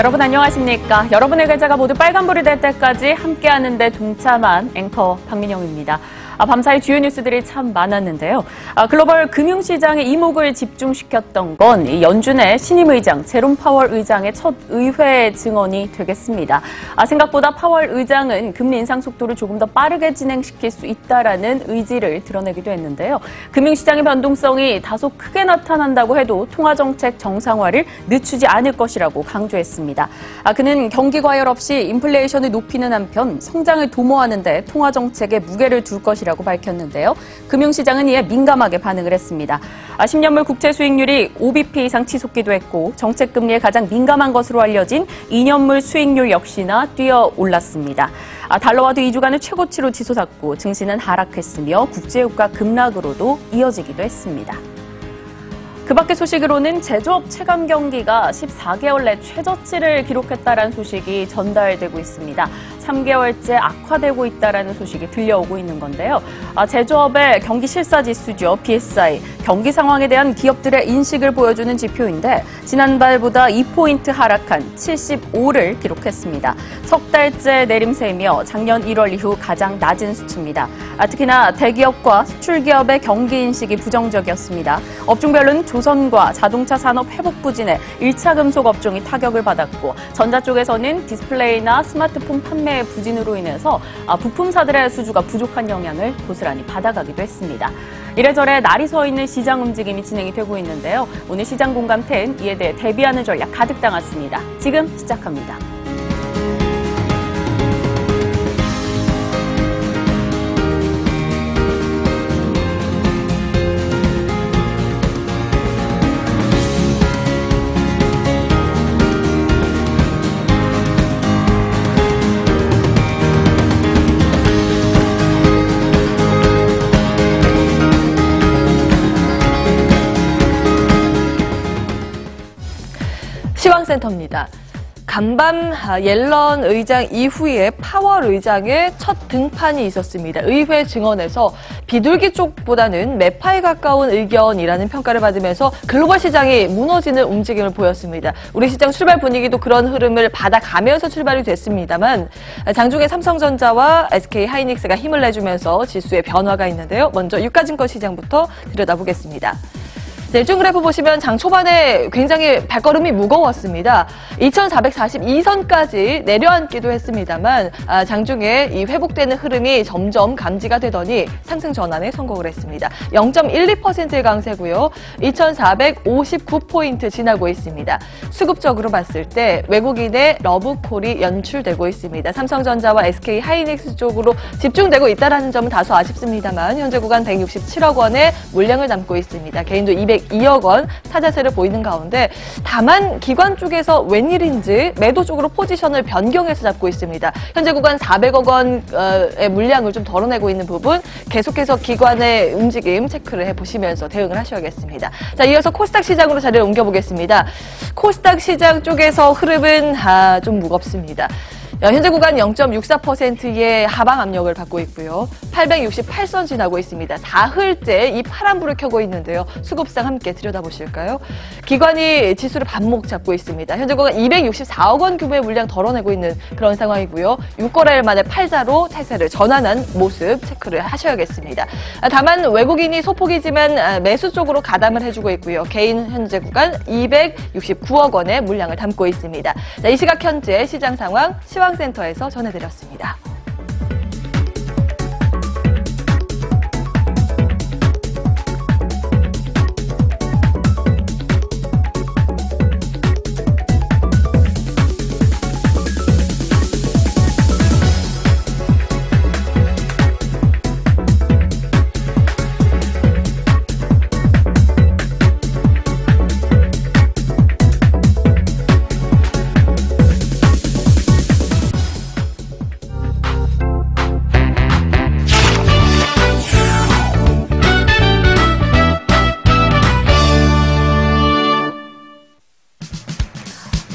여러분 안녕하십니까? 여러분의 계좌가 모두 빨간불이 될 때까지 함께하는 데 동참한 앵커 박민영입니다. 밤사이 주요 뉴스들이 참 많았는데요. 글로벌 금융시장의 이목을 집중시켰던 건 연준의 신임 의장 제롬 파월 의장의 첫 의회 증언이 되겠습니다. 생각보다 파월 의장은 금리 인상 속도를 조금 더 빠르게 진행시킬 수 있다라는 의지를 드러내기도 했는데요. 금융시장의 변동성이 다소 크게 나타난다고 해도 통화정책 정상화를 늦추지 않을 것이라고 강조했습니다. 그는 경기 과열 없이 인플레이션을 높이는 한편 성장을 도모하는 데 통화정책에 무게를 둘 것이라고 밝혔는데요. 금융시장은 이에 민감하게 반응을 했습니다. 10년물 국채 수익률이 5bp 이상 치솟기도 했고 정책금리에 가장 민감한 것으로 알려진 2년물 수익률 역시나 뛰어 올랐습니다. 달러화도 2주간을 최고치로 치솟았고 증시는 하락했으며 국제유가 급락으로도 이어지기도 했습니다. 그 밖의 소식으로는 제조업 체감 경기가 14개월 내 최저치를 기록했다는 소식이 전달되고 있습니다. 3개월째 악화되고 있다는 소식이 들려오고 있는 건데요. 제조업의 경기 실사지수죠. PSI, 경기 상황에 대한 기업들의 인식을 보여주는 지표인데 지난달보다 2포인트 하락한 75를 기록했습니다. 석 달째 내림세이며 작년 1월 이후 가장 낮은 수치입니다. 특히나 대기업과 수출기업의 경기 인식이 부정적이었습니다. 업종별로는 조선과 자동차 산업 회복 부진에 1차 금속 업종이 타격을 받았고 전자 쪽에서는 디스플레이나 스마트폰 판매 부진으로 인해서 부품사들의 수주가 부족한 영향을 고스란히 받아가기도 했습니다. 이래저래 날이 서 있는 시장 움직임이 진행이 되고 있는데요. 오늘 시장 공감태는 이에 대해 대비하는 전략 가득 담았습니다. 지금 시작합니다. 시황센터입니다. 간밤 옐런 의장 이후에 파월 의장의 첫 등판이 있었습니다. 의회 증언에서 비둘기 쪽보다는 매파에 가까운 의견이라는 평가를 받으면서 글로벌 시장이 무너지는 움직임을 보였습니다. 우리 시장 출발 분위기도 그런 흐름을 받아가면서 출발이 됐습니다만 장중에 삼성전자와 SK하이닉스가 힘을 내주면서 지수에 변화가 있는데요. 먼저 유가증권 시장부터 들여다보겠습니다. 일중 그래프 보시면 장 초반에 굉장히 발걸음이 무거웠습니다. 2442선까지 내려앉기도 했습니다만 장중에 이 회복되는 흐름이 점점 감지가 되더니 상승 전환에 성공을 했습니다. 0.12%의 강세고요. 2459포인트 지나고 있습니다. 수급적으로 봤을 때 외국인의 러브콜이 연출되고 있습니다. 삼성전자와 SK하이닉스 쪽으로 집중되고 있다는 점은 다소 아쉽습니다만 현재 구간 167억 원의 물량을 담고 있습니다. 개인도 202억 원 사자세를 보이는 가운데 다만 기관 쪽에서 웬일인지 매도 쪽으로 포지션을 변경해서 잡고 있습니다. 현재 구간 400억 원의 물량을 좀 덜어내고 있는 부분 계속해서 기관의 움직임 체크를 해보시면서 대응을 하셔야겠습니다. 자, 이어서 코스닥 시장으로 자리를 옮겨보겠습니다. 코스닥 시장 쪽에서 흐름은 좀 무겁습니다. 현재 구간 0.64%의 하방 압력을 받고 있고요. 868선 지나고 있습니다. 사흘째 이 파란불을 켜고 있는데요. 수급상 함께 들여다보실까요? 기관이 지수를 반목 잡고 있습니다. 현재 구간 264억 원 규모의 물량 덜어내고 있는 그런 상황이고요. 6거래일 만에 팔자로 태세를 전환한 모습 체크를 하셔야겠습니다. 다만 외국인이 소폭이지만 매수 쪽으로 가담을 해주고 있고요. 개인 현재 구간 269억 원의 물량을 담고 있습니다. 자, 이 시각 현재 시장 상황 시황센터에서 전해드렸습니다.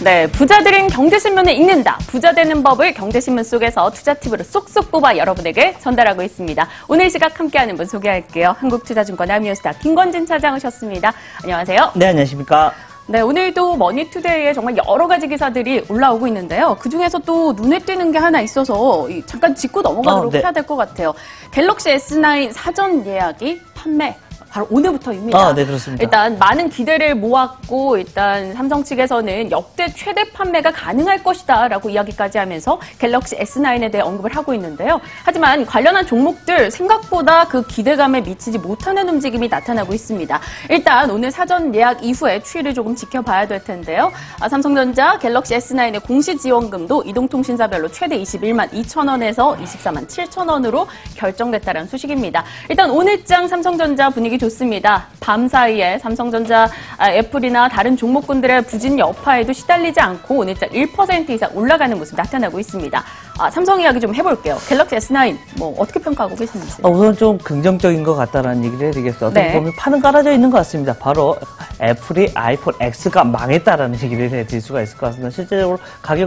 네, 부자들은 경제신문을 읽는다. 부자 되는 법을 경제신문 속에서 투자 팁으로 쏙쏙 뽑아 여러분에게 전달하고 있습니다. 오늘 시각 함께하는 분 소개할게요. 한국투자증권 아미오스타 김건진 차장 오셨습니다. 안녕하세요. 네, 안녕하십니까. 네, 오늘도 머니투데이에 정말 여러 가지 기사들이 올라오고 있는데요. 그중에서 또 눈에 띄는 게 하나 있어서 잠깐 짚고 넘어가도록 네. 해야 될 것 같아요. 갤럭시 S9 사전 예약이 판매 바로 오늘부터입니다. 네, 그렇습니다. 일단 많은 기대를 모았고 일단 삼성 측에서는 역대 최대 판매가 가능할 것이다라고 이야기까지 하면서 갤럭시 S9에 대해 언급을 하고 있는데요. 하지만 관련한 종목들 생각보다 그 기대감에 미치지 못하는 움직임이 나타나고 있습니다. 일단 오늘 사전 예약 이후에 추이를 조금 지켜봐야 될 텐데요. 삼성전자 갤럭시 S9의 공시 지원금도 이동통신사별로 최대 21만 2천 원에서 24만 7천 원으로 결정됐다는 소식입니다. 일단 오늘장 삼성전자 분위기 좋습니다. 밤 사이에 삼성전자, 애플이나 다른 종목군들의 부진 여파에도 시달리지 않고 오늘장 1% 이상 올라가는 모습 나타나고 있습니다. 삼성 이야기 좀 해볼게요. 갤럭시 S9 어떻게 평가하고 계시는지. 우선 좀 긍정적인 것 같다라는 얘기를 해드리겠어요. 어떻게 네. 보면 판은 깔아져 있는 것 같습니다. 바로 애플이 아이폰 X가 망했다라는 얘기를 해드릴 수가 있을 것 같습니다. 실제적으로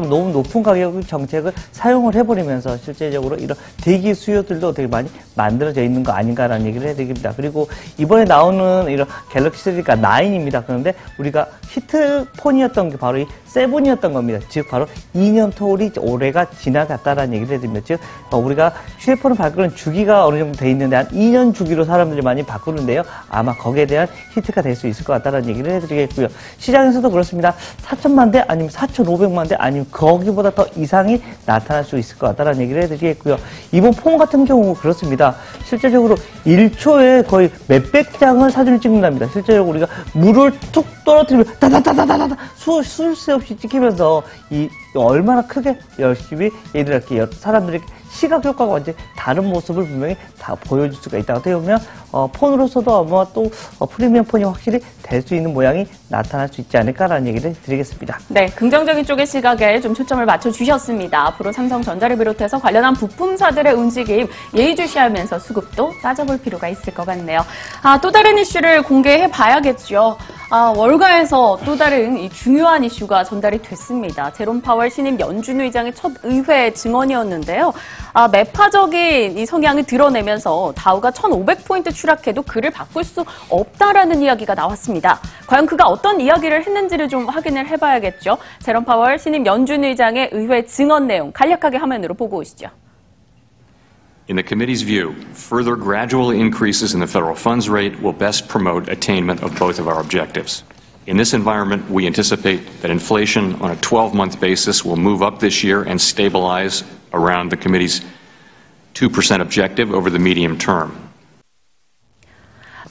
너무 높은 가격 정책을 사용을 해버리면서 실제적으로 이런 대기 수요들도 되게 많이 만들어져 있는 거 아닌가라는 얘기를 해드립니다. 그리고 이번에 나오는 이런 갤럭시 3가 9입니다. 그런데 우리가 히트폰이었던 게 바로 이 7이었던 겁니다. 즉 바로 2년 터울이 올해가 지나갔다라는 얘기를 해드립니다. 즉 우리가 휴대폰을 바꾸는 주기가 어느 정도 돼 있는데 한 2년 주기로 사람들이 많이 바꾸는데요. 아마 거기에 대한 히트가 될 수 있을 것 같다라는 얘기를 해드리겠고요. 시장에서도 그렇습니다. 4천만 대 아니면 4,500만 대 아니면 거기보다 더 이상이 나타날 수 있을 것 같다라는 얘기를 해드리겠고요. 이번 폰 같은 경우 그렇습니다. 실제적으로 1초에 거의 몇백 장을 사진을 찍는답니다. 실제적으로 우리가 물을 툭 떨어뜨리면 다다다다다다 술 새 없이 찍히면서 얼마나 크게 열심히 얘들에게 사람들에게 시각 효과가 완전히 다른 모습을 분명히 다 보여줄 수가 있다. 어떻게 보면 폰으로서도 아마 또 프리미엄 폰이 확실히 될 수 있는 모양이 나타날 수 있지 않을까라는 얘기를 드리겠습니다. 네, 긍정적인 쪽의 시각에 좀 초점을 맞춰주셨습니다. 앞으로 삼성전자를 비롯해서 관련한 부품사들의 움직임 예의주시하면서 수급도 따져볼 필요가 있을 것 같네요. 또 다른 이슈를 공개해봐야겠죠. 월가에서 또 다른 이 중요한 이슈가 전달이 됐습니다. 제롬 파월 신임 연준 의장의 첫 의회 증언이었는데요. 매파적인 이 성향을 드러내면서 다우가 1,500포인트 추락해도 그를 바꿀 수 없다라는 이야기가 나왔습니다. 과연 그가 어떤 이야기를 했는지를 좀 확인을 해봐야겠죠. 제롬 파월 신임 연준 의장의 의회 증언 내용 간략하게 화면으로 보고 오시죠. In the committee's view, further gradual increases in the federal funds rate will best promote attainment of both of our objectives. In this environment, we anticipate that inflation on a 12-month basis will move up this year and stabilize around the committee's 2% objective over the medium term.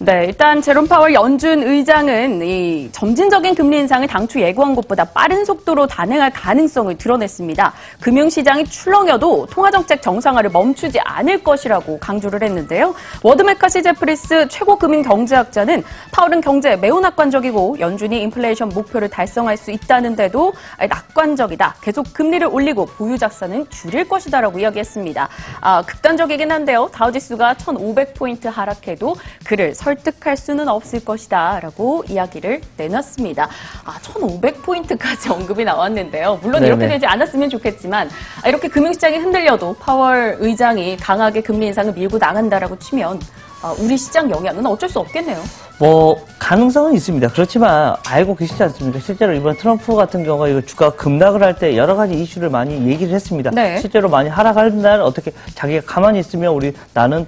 네, 일단 제롬 파월 연준 의장은 이 점진적인 금리 인상을 당초 예고한 것보다 빠른 속도로 단행할 가능성을 드러냈습니다. 금융시장이 출렁여도 통화정책 정상화를 멈추지 않을 것이라고 강조를 했는데요. 워드 메카시 제프리스 최고 금융 경제학자는 파월은 경제에 매우 낙관적이고 연준이 인플레이션 목표를 달성할 수 있다는데도 낙관적이다. 계속 금리를 올리고 보유 자산은 줄일 것이다라고 이야기했습니다. 극단적이긴 한데요. 다우지수가 1,500포인트 하락해도 그를 설득할 수는 없을 것이다 라고 이야기를 내놨습니다. 1,500포인트까지 언급이 나왔는데요. 물론 네네. 이렇게 되지 않았으면 좋겠지만 이렇게 금융시장이 흔들려도 파월 의장이 강하게 금리 인상을 밀고 나간다라고 치면 우리 시장 영향은 어쩔 수 없겠네요. 가능성은 있습니다. 그렇지만 알고 계시지 않습니까? 실제로 이번 트럼프 같은 경우가 이거 주가 급락을 할 때 여러 가지 이슈를 많이 얘기를 했습니다. 네. 실제로 많이 하락하는 날 어떻게 자기가 가만히 있으면 나는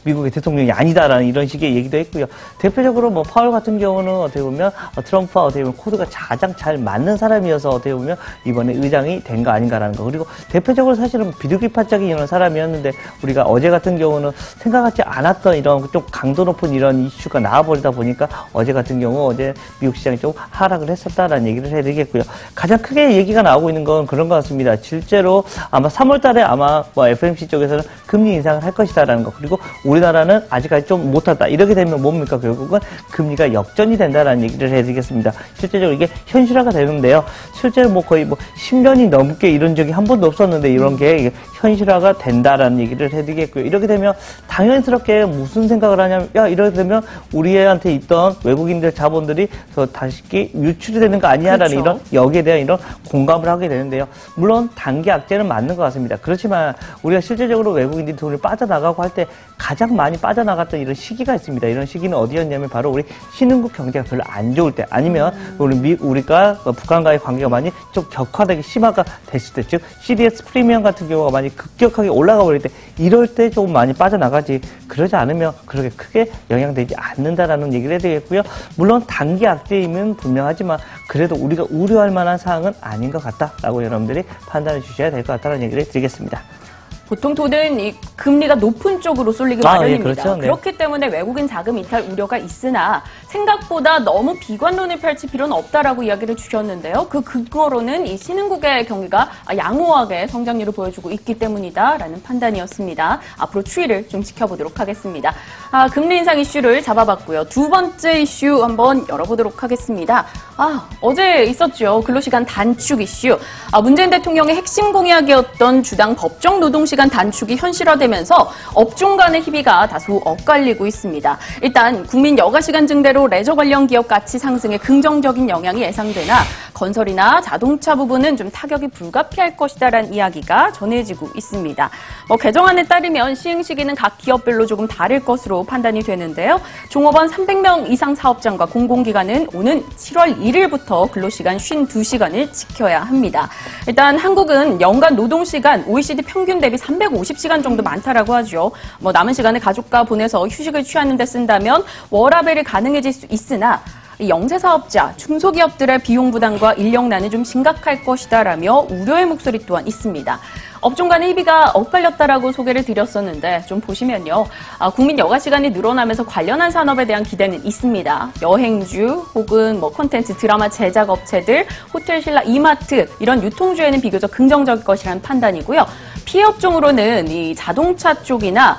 미국의 대통령이 아니다라는 이런 식의 얘기도 했고요. 대표적으로 파월 같은 경우는 어떻게 보면 트럼프와 어떻게 보면 코드가 가장 잘 맞는 사람이어서 어떻게 보면 이번에 의장이 된 거 아닌가라는 거. 그리고 대표적으로 사실은 비둘기파적인 이런 사람이었는데 우리가 어제 같은 경우는 생각하지 않았던 이런 좀 강도 높은 이런 이슈가 나와버리다 보니까 어제 같은 경우 어제 미국 시장이 좀 하락을 했었다라는 얘기를 해드리겠고요. 가장 크게 얘기가 나오고 있는 건 그런 것 같습니다. 실제로 아마 3월 달에 아마 FOMC 쪽에서는 금리 인상을 할 것이다라는 거. 그리고 우리나라는 아직까지 좀 못하다. 이렇게 되면 뭡니까? 결국은 금리가 역전이 된다라는 얘기를 해드리겠습니다. 실제적으로 이게 현실화가 되는데요. 실제로 거의 10년이 넘게 이런 적이 한 번도 없었는데 이런 게 현실화가 된다라는 얘기를 해드리겠고요. 이렇게 되면 당연스럽게 무슨 생각을 하냐면, 야, 이렇게 되면 우리한테 있던 외국인들 자본들이 더 다시 유출이 되는 거 아니냐라는 그렇죠. 이런 여기에 대한 이런 공감을 하게 되는데요. 물론 단기 악재는 맞는 것 같습니다. 그렇지만 우리가 실제적으로 외국인들이 돈을 빠져나가고 할 때 가장 많이 빠져나갔던 이런 시기가 있습니다. 이런 시기는 어디였냐면 바로 우리 신흥국 경제가 별로 안 좋을 때, 아니면 우리가 북한과의 관계가 많이 좀 격화되기 심화가 됐을 때, 즉 CDS 프리미엄 같은 경우가 많이 급격하게 올라가 버릴 때, 이럴 때 좀 많이 빠져나가지, 그러지 않으면 그렇게 크게 영향되지 않는다라는 얘기를 해드리겠고요. 물론 단기 악재임은 분명하지만 그래도 우리가 우려할 만한 사항은 아닌 것 같다라고 여러분들이 판단해 주셔야 될 것 같다는 얘기를 드리겠습니다. 보통 돈은 이 금리가 높은 쪽으로 쏠리기 예, 마련입니다. 그렇죠. 네. 그렇기 때문에 외국인 자금 이탈 우려가 있으나 생각보다 너무 비관론을 펼칠 필요는 없다라고 이야기를 주셨는데요. 그 근거로는 이 신흥국의 경기가 양호하게 성장률을 보여주고 있기 때문이다라는 판단이었습니다. 앞으로 추이를 좀 지켜보도록 하겠습니다. 금리 인상 이슈를 잡아봤고요. 두 번째 이슈 한번 열어보도록 하겠습니다. 어제 있었죠. 근로시간 단축 이슈. 문재인 대통령의 핵심 공약이었던 주당 법정 노동시간 단축이 현실화되면서 업종 간의 희비가 다소 엇갈리고 있습니다. 일단 국민 여가시간 증대로 레저 관련 기업 가치 상승에 긍정적인 영향이 예상되나 건설이나 자동차 부분은 좀 타격이 불가피할 것이다라는 이야기가 전해지고 있습니다. 개정안에 따르면 시행 시기는 각 기업별로 조금 다를 것으로 판단이 되는데요. 종업원 300명 이상 사업장과 공공기관은 오는 7월 1일부터 근로시간 52시간을 지켜야 합니다. 일단 한국은 연간 노동시간 OECD 평균 대비 350시간 정도 많다라고 하죠. 남은 시간을 가족과 보내서 휴식을 취하는 데 쓴다면 워라밸이 가능해질 수 있으나 이 영세사업자, 중소기업들의 비용 부담과 인력난이 좀 심각할 것이다라며 우려의 목소리 또한 있습니다. 업종 간의 희비가 엇갈렸다라고 소개를 드렸었는데 좀 보시면요. 국민 여가시간이 늘어나면서 관련한 산업에 대한 기대는 있습니다. 여행주 혹은 콘텐츠, 드라마 제작 업체들, 호텔, 신라, 이마트 이런 유통주에는 비교적 긍정적일 것이라는 판단이고요. 피해 업종으로는 이 자동차 쪽이나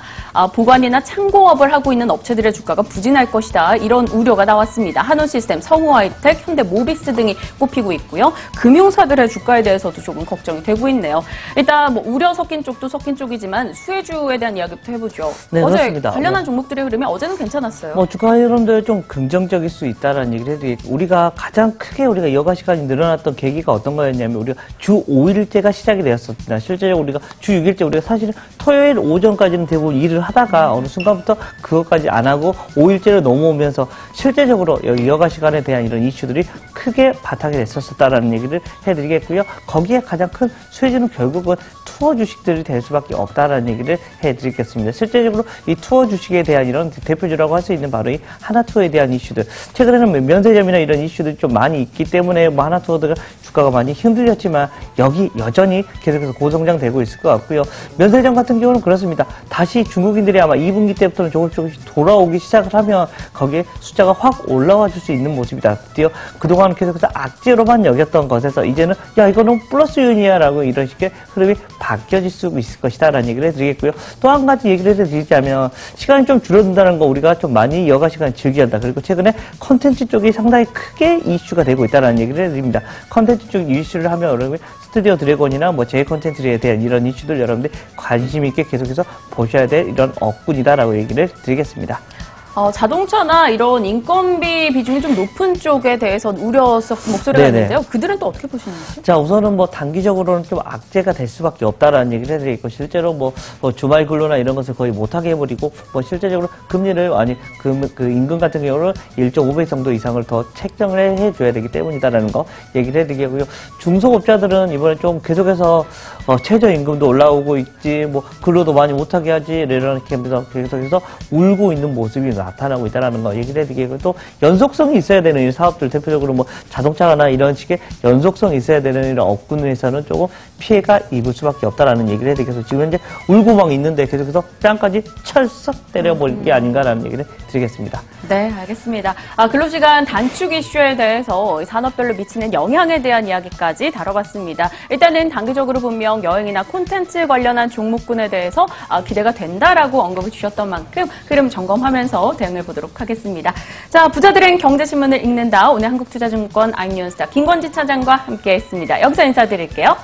보관이나 창고업을 하고 있는 업체들의 주가가 부진할 것이다. 이런 우려가 나왔습니다. 한원시스템, 성우하이텍, 현대모비스 등이 꼽히고 있고요. 금융사들의 주가에 대해서도 조금 걱정이 되고 있네요. 일단 우려 섞인 쪽도 섞인 쪽이지만 수혜주에 대한 이야기부터 해보죠. 네, 어제 그렇습니다. 관련한 종목들의 흐름이 어제는 괜찮았어요. 주가 흐름도 좀 긍정적일 수 있다라는 얘기를 해드리겠고, 우리가 가장 크게 우리가 여가 시간이 늘어났던 계기가 어떤 거였냐면 우리가 주 5일제가 시작이 되었습니다. 실제로 우리가 주 6일제 우리가 사실은 토요일 오전까지는 대부분 일을 하다가 어느 순간부터 그것까지 안 하고 5일제로 넘어오면서 실제적으로 여가 시간에 대한 이런 이슈들이 크게 바탕이 됐었다라는 얘기를 해드리겠고요. 거기에 가장 큰 수혜주는 결국은 투어 주식들이 될 수밖에 없다라는 얘기를 해드리겠습니다. 실제적으로 이 투어 주식에 대한 이런 대표주라고 할 수 있는 바로 이 하나투어에 대한 이슈들, 최근에는 면세점이나 이런 이슈들이 좀 많이 있기 때문에 하나투어들 주가가 많이 흔들렸지만 여기 여전히 계속해서 고성장되고 있을 것 같고요. 면세점 같은 경우는 그렇습니다. 다시 중국인들이 아마 2분기 때부터는 조금씩 돌아오기 시작을 하면 거기에 숫자가 확 올라와 줄 수 있는 모습이다. 드디어 그동안 계속해서 악재로만 여겼던 것에서 이제는 야 이거는 플러스 요인이야 라고 이런 식의 흐름이 바뀌어질 수 있을 것이다 라는 얘기를 해드리겠고요. 또 한 가지 얘기를 해드리자면 시간이 좀 줄어든다는 거 우리가 좀 많이 여가 시간 즐겨야 한다. 그리고 최근에 컨텐츠 쪽이 상당히 크게 이슈가 되고 있다는 얘기를 해드립니다. 컨텐츠 쪽 이슈를 하면 여러분이 스튜디오 드래곤이나 제 컨텐츠에 대한 이런 이슈들 여러분들이 관심 있게 계속해서 보셔야 될 이런 업군이다라고 얘기를 드리겠습니다. 자동차나 이런 인건비 비중이 좀 높은 쪽에 대해서 우려 목소리가 네네. 있는데요. 그들은 또 어떻게 보시는지? 자, 우선은 단기적으로는 좀 악재가 될 수밖에 없다라는 얘기를 해드리고, 실제로 주말 근로나 이런 것을 거의 못하게 해버리고, 실제적으로 금리를, 그 임금 같은 경우는 1.5배 정도 이상을 더 책정을 해줘야 되기 때문이다라는 거 얘기를 해드리고요. 중소업자들은 이번에 좀 계속해서, 최저임금도 올라오고 있지, 근로도 많이 못하게 하지, 이렇게 하면서 계속해서 울고 있는 모습이 나타나고 있다는 거 얘기를 해드리고, 또 연속성이 있어야 되는 이 사업들, 대표적으로 자동차나 이런 식의 연속성이 있어야 되는 이런 업군에서는 조금 피해가 입을 수밖에 없다라는 얘기를 해드리겠습니다. 지금 현재 울고 막 있는데 계속해서 뺨까지 철썩 때려버린 게 아닌가라는 얘기를 드리겠습니다. 네, 알겠습니다. 근로시간 단축 이슈에 대해서 산업별로 미치는 영향에 대한 이야기까지 다뤄봤습니다. 일단은 단기적으로 분명 여행이나 콘텐츠 관련한 종목군에 대해서 기대가 된다라고 언급을 주셨던 만큼 흐름 점검하면서 대응해 보도록 하겠습니다. 자, 부자들은 경제신문을 읽는다. 오늘 한국투자증권 아임뉴스타 김권지 차장과 함께했습니다. 여기서 인사드릴게요.